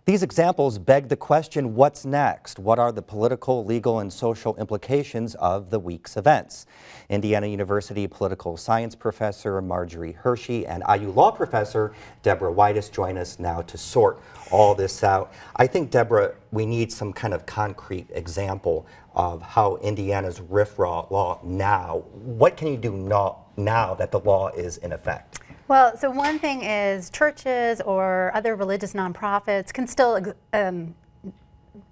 These examples beg the question, what's next? What are the political, legal, and social implications of the week's events? Indiana University political science professor Marjorie Hershey and IU law professor Deborah Whitus join us now to sort all this out. I think, Deborah, we need some kind of concrete example of how Indiana's RFRA law now, what can you do now that the law is in effect? Well, so one thing is churches or other religious nonprofits can still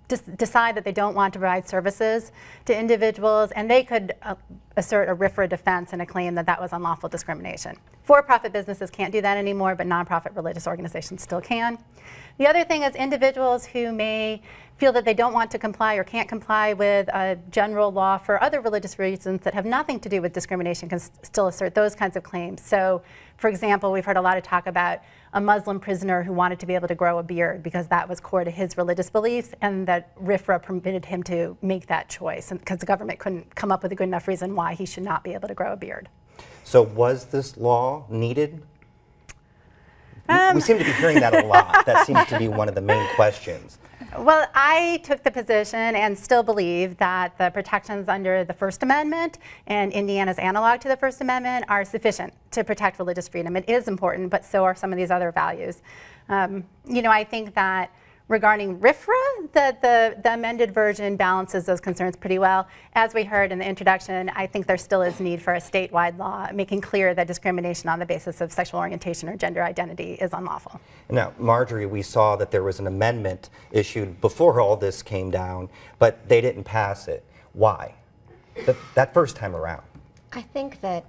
decide that they don't want to provide services to individuals, and they could assert a RFRA defense and a claim that that was unlawful discrimination. For-profit businesses can't do that anymore, but nonprofit religious organizations still can. The other thing is individuals who may feel that they don't want to comply or can't comply with a general law for other religious reasons that have nothing to do with discrimination can still assert those kinds of claims. So, for example, we've heard a lot of talk about a Muslim prisoner who wanted to be able to grow a beard because that was core to his religious beliefs, and that RFRA permitted him to make that choice because the government couldn't come up with a good enough reason why he should not be able to grow a beard. So was this law needed? We seem to be hearing that a lot. That seems to be one of the main questions. Well, I took the position and still believe that the protections under the First Amendment and Indiana's analog to the First Amendment are sufficient to protect religious freedom. It is important, but so are some of these other values. You know, I think that regarding RFRA, the amended version balances those concerns pretty well. As we heard in the introduction, I think there still is need for a statewide law making clear that discrimination on the basis of sexual orientation or gender identity is unlawful. Now, Marjorie, we saw that there was an amendment issued before all this came down, but they didn't pass it. Why? That first time around. I think that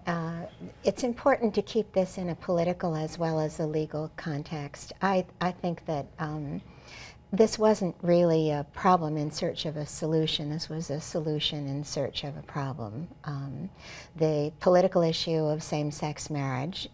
it's important to keep this in a political as well as a legal context. I think that this wasn't really a problem in search of a solution. This was a solution in search of a problem. The political issue of same-sex marriage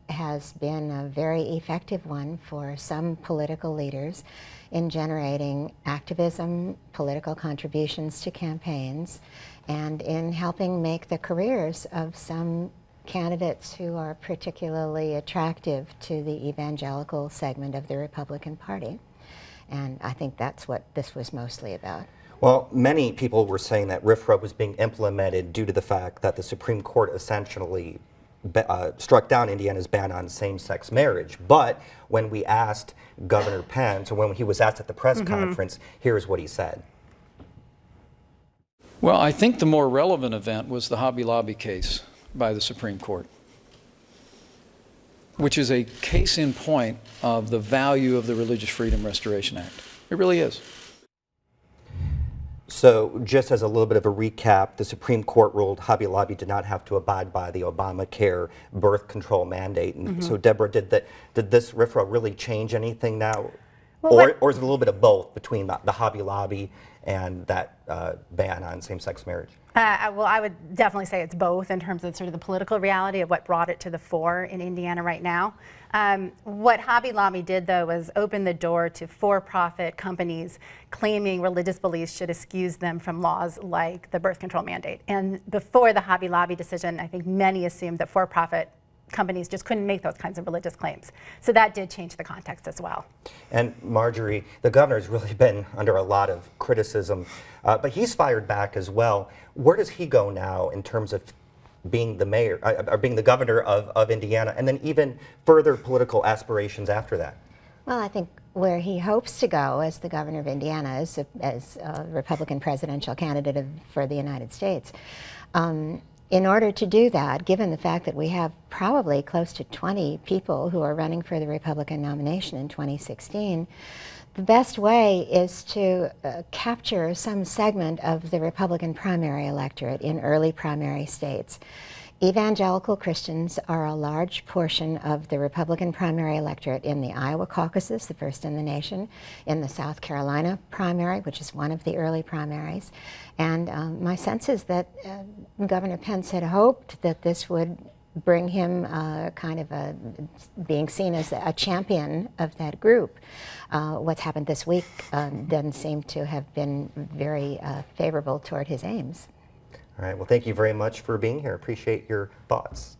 has been a very effective one for some political leaders in generating activism, political contributions to campaigns, and in helping make the careers of some candidates who are particularly attractive to the evangelical segment of the Republican Party. And I think that's what this was mostly about. Well, many people were saying that RFRA was being implemented due to the fact that the Supreme Court essentially struck down Indiana's ban on same-sex marriage. But when we asked Governor Pence, or when he was asked at the press conference, here's what he said. Well, I think the more relevant event was the Hobby Lobby case by the Supreme Court, which is a case in point of the value of the Religious Freedom Restoration Act. It really is. So just as a little bit of a recap, the Supreme Court ruled Hobby Lobby did not have to abide by the Obamacare birth control mandate. And so, Deborah, did this RFRA really change anything now? Well, or is it a little bit of both between the Hobby Lobby and that ban on same-sex marriage? Well, I would definitely say it's both in terms of sort of the political reality of what brought it to the fore in Indiana right now. What Hobby Lobby did, though, was open the door to for-profit companies claiming religious beliefs should excuse them from laws like the birth control mandate. And before the Hobby Lobby decision, I think many assumed that for-profit companies just couldn't make those kinds of religious claims. So that did change the context as well. And Marjorie, the governor's really been under a lot of criticism, but he's fired back as well. Where does he go now in terms of being the mayor, or being the governor of Indiana, and then even further political aspirations after that? Well, I think where he hopes to go as the governor of Indiana, as a Republican presidential candidate for the United States, in order to do that, given the fact that we have probably close to 20 people who are running for the Republican nomination in 2016, the best way is to capture some segment of the Republican primary electorate in early primary states. Evangelical Christians are a large portion of the Republican primary electorate in the Iowa caucuses, the first in the nation, in the South Carolina primary, which is one of the early primaries. And my sense is that Governor Pence had hoped that this would bring him kind of being seen as a champion of that group. What's happened this week doesn't seem to have been very favorable toward his aims. All right, well, thank you very much for being here. Appreciate your thoughts.